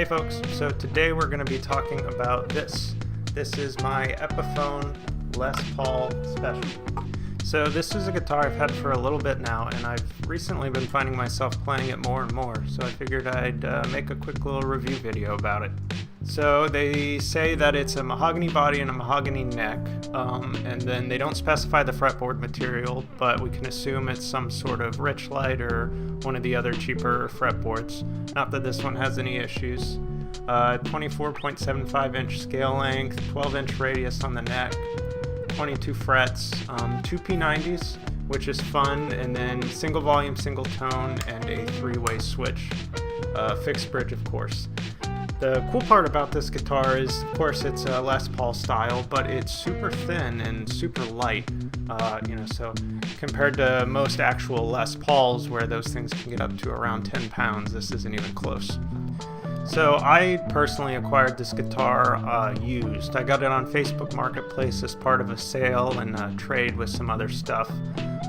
folks, so today we're going to be talking about this. This is my Epiphone Les Paul Special. So this is a guitar I've had for a little bit now, and I've recently been finding myself playing it more and more, so I figured I'd make a quick little review video about it. So they say that it's a mahogany body and a mahogany neck, and then they don't specify the fretboard material, but we can assume it's some sort of Richlight or one of the other cheaper fretboards. Not that this one has any issues. 24.75 inch scale length, 12 inch radius on the neck, 22 frets, two P90s, which is fun, and then single volume, single tone, and a three-way switch. Fixed bridge, of course. The cool part about this guitar is, of course, it's a Les Paul style, but it's super thin and super light. So compared to most actual Les Pauls, where those things can get up to around 10 pounds, this isn't even close. So I personally acquired this guitar used. I got it on Facebook Marketplace as part of a sale and a trade with some other stuff.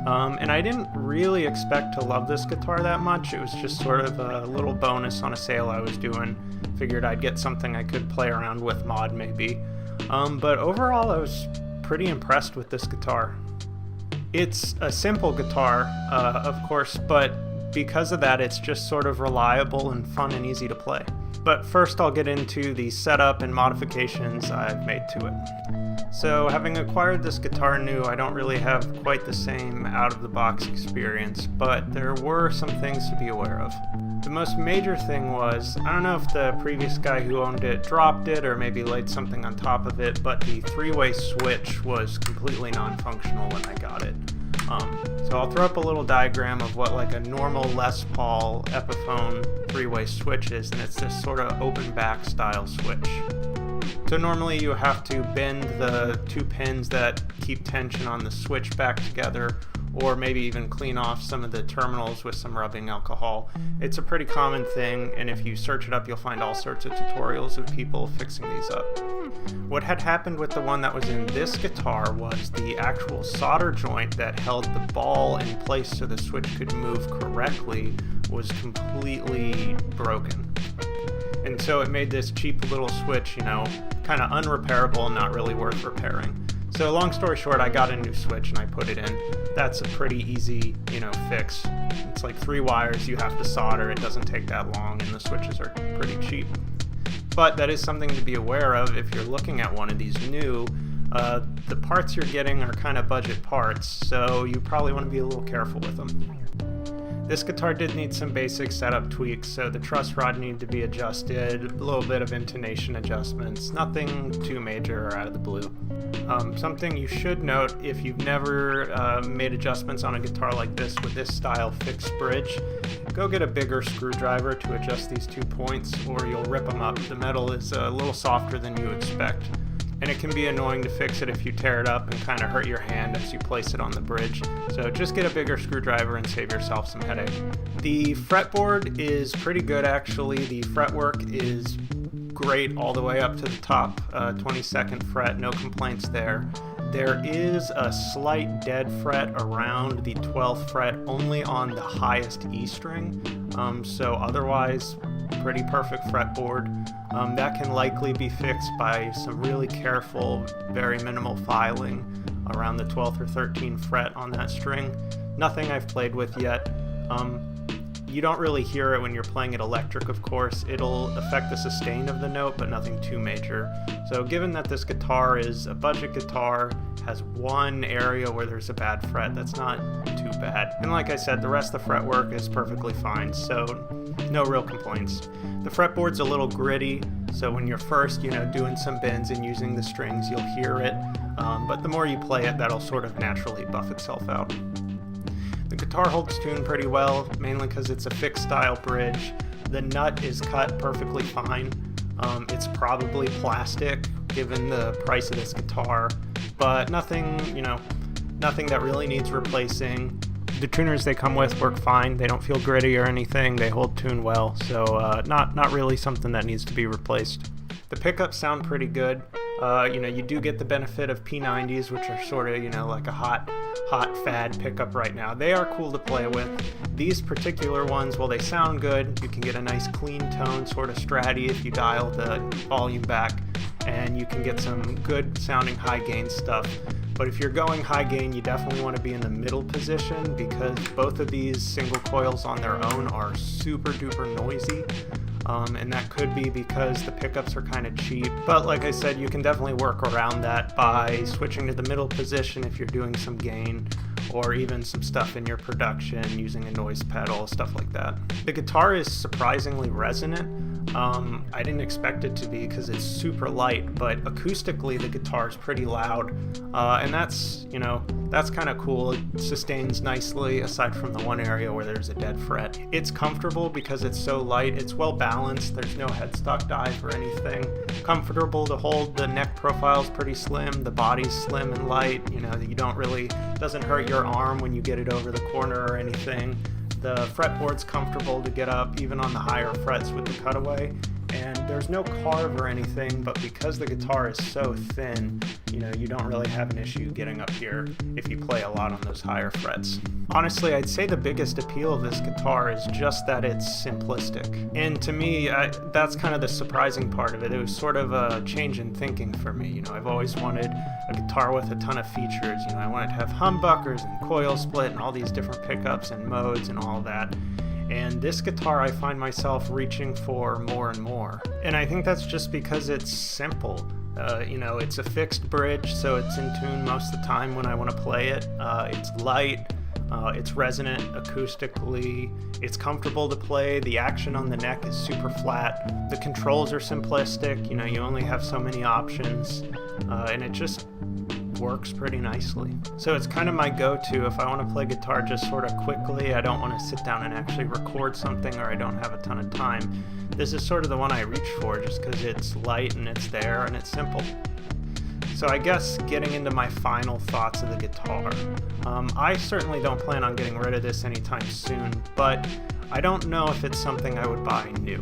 And I didn't really expect to love this guitar that much. It was just sort of a little bonus on a sale I was doing. Figured I'd get something I could play around with, mod maybe. But overall I was pretty impressed with this guitar. It's a simple guitar, of course, but because of that it's just sort of reliable and fun and easy to play. But first I'll get into the setup and modifications I've made to it. So having acquired this guitar new, I don't really have quite the same out-of-the-box experience, but there were some things to be aware of. The most major thing was, I don't know if the previous guy who owned it dropped it or maybe laid something on top of it, but the three-way switch was completely non-functional when I got it. So I'll throw up a little diagram of what like a normal Les Paul Epiphone three-way switch is, and it's this sort of open back style switch. So normally you have to bend the two pins that keep tension on the switch back together, or maybe even clean off some of the terminals with some rubbing alcohol. It's a pretty common thing, and if you search it up you'll find all sorts of tutorials of people fixing these up. What had happened with the one that was in this guitar was the actual solder joint that held the ball in place so the switch could move correctly was completely broken. And so it made this cheap little switch, kind of unrepairable and not really worth repairing. So long story short, I got a new switch and I put it in. That's a pretty easy, fix. It's like 3 wires you have to solder. It doesn't take that long, and the switches are pretty cheap. But that is something to be aware of if you're looking at one of these new. The parts you're getting are kind of budget parts, so you probably want to be a little careful with them. This guitar did need some basic setup tweaks, so the truss rod needed to be adjusted, a little bit of intonation adjustments, nothing too major or out of the blue. Something you should note if you've never made adjustments on a guitar like this with this style fixed bridge, go get a bigger screwdriver to adjust these 2 points or you'll rip them up. The metal is a little softer than you expect, and it can be annoying to fix it if you tear it up and kind of hurt your hand as you place it on the bridge. So just get a bigger screwdriver and save yourself some headache. The fretboard is pretty good actually. The fretwork is great all the way up to the top 22nd fret, no complaints there. There is a slight dead fret around the 12th fret only on the highest E string, so otherwise pretty perfect fretboard. That can likely be fixed by some really careful, very minimal filing around the 12th or 13th fret on that string. Nothing I've played with yet. You don't really hear it when you're playing it electric, of course. It'll affect the sustain of the note, but nothing too major. So given that this guitar is a budget guitar, has one area where there's a bad fret, that's not too bad. And like I said, the rest of the fretwork is perfectly fine, so no real complaints. The fretboard's a little gritty, so when you're first, doing some bends and using the strings, you'll hear it. But the more you play it, that'll sort of naturally buff itself out. The guitar holds tune pretty well, mainly because it's a fixed style bridge. The nut is cut perfectly fine. It's probably plastic given the price of this guitar, but nothing that really needs replacing. The tuners they come with work fine. They don't feel gritty or anything. They hold tune well, so not really something that needs to be replaced. The pickups sound pretty good. You do get the benefit of P90s, which are sort of, like a hot hot fad pickup right now. They are cool to play with. These particular ones, well, they sound good. You can get a nice clean tone, sort of stratty if you dial the volume back, and you can get some good sounding high gain stuff. But if you're going high gain, you definitely want to be in the middle position, because both of these single coils on their own are super duper noisy. And that could be because the pickups are kind of cheap. But like I said, you can definitely work around that by switching to the middle position if you're doing some gain, or even some stuff in your production using a noise pedal, stuff like that. The guitar is surprisingly resonant. I didn't expect it to be because it's super light, but acoustically the guitar is pretty loud, and that's kind of cool. It sustains nicely aside from the one area where there's a dead fret. It's comfortable because it's so light. It's well balanced. There's no headstock dive or anything. Comfortable to hold. The neck profile's pretty slim. The body's slim and light. You don't really, doesn't hurt your arm when you get it over the corner or anything. The fretboard's comfortable to get up even on the higher frets with the cutaway, and there's no carve or anything, but because the guitar is so thin, you don't really have an issue getting up here if you play a lot on those higher frets. Honestly, I'd say the biggest appeal of this guitar is just that it's simplistic. And to me, that's kind of the surprising part of it. It was sort of a change in thinking for me. I've always wanted a guitar with a ton of features. I wanted to have humbuckers and coil split and all these different pickups and modes and all that. And this guitar, I find myself reaching for more and more. And I think that's just because it's simple. It's a fixed bridge, so it's in tune most of the time when I want to play it. It's light, it's resonant acoustically, it's comfortable to play, the action on the neck is super flat, the controls are simplistic, you only have so many options, and it just works pretty nicely. So it's kind of my go-to if I want to play guitar just sort of quickly. I don't want to sit down and actually record something, or I don't have a ton of time. This is sort of the one I reach for just because it's light and it's there and it's simple. So I guess getting into my final thoughts of the guitar. I certainly don't plan on getting rid of this anytime soon, but I don't know if it's something I would buy new.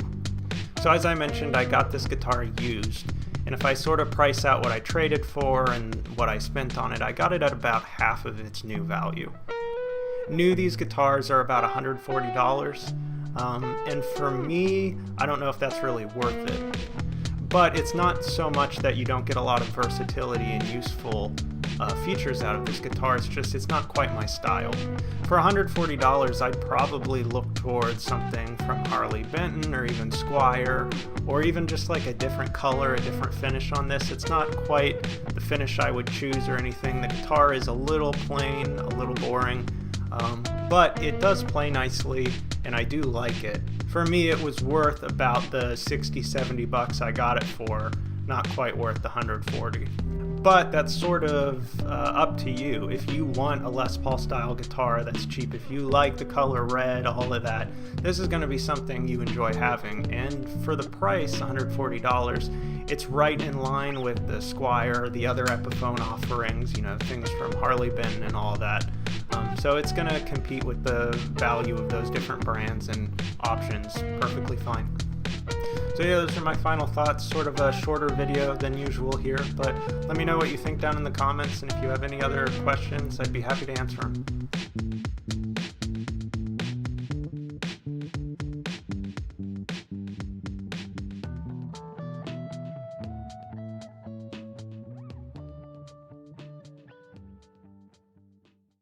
So as I mentioned, I got this guitar used. And if I sort of price out what I traded for and what I spent on it, I got it at about half of its new value. New, these guitars are about $140, and for me, I don't know if that's really worth it. But it's not so much that you don't get a lot of versatility and useful features out of this guitar. It's not quite my style. For $140, I'd probably look towards something from Harley Benton or even Squier, or even just like a different color, a different finish on this. It's not quite the finish I would choose or anything. The guitar is a little plain, a little boring, but it does play nicely, and I do like it. For me, it was worth about the $60-70 I got it for, not quite worth the $140. But that's sort of up to you. If you want a Les Paul style guitar that's cheap, if you like the color red, all of that, this is going to be something you enjoy having. And for the price, $140, it's right in line with the Squier, the other Epiphone offerings, things from Harley Benton and all that. So it's going to compete with the value of those different brands and options perfectly fine. So yeah, those are my final thoughts, sort of a shorter video than usual here, but let me know what you think down in the comments, and if you have any other questions, I'd be happy to answer them.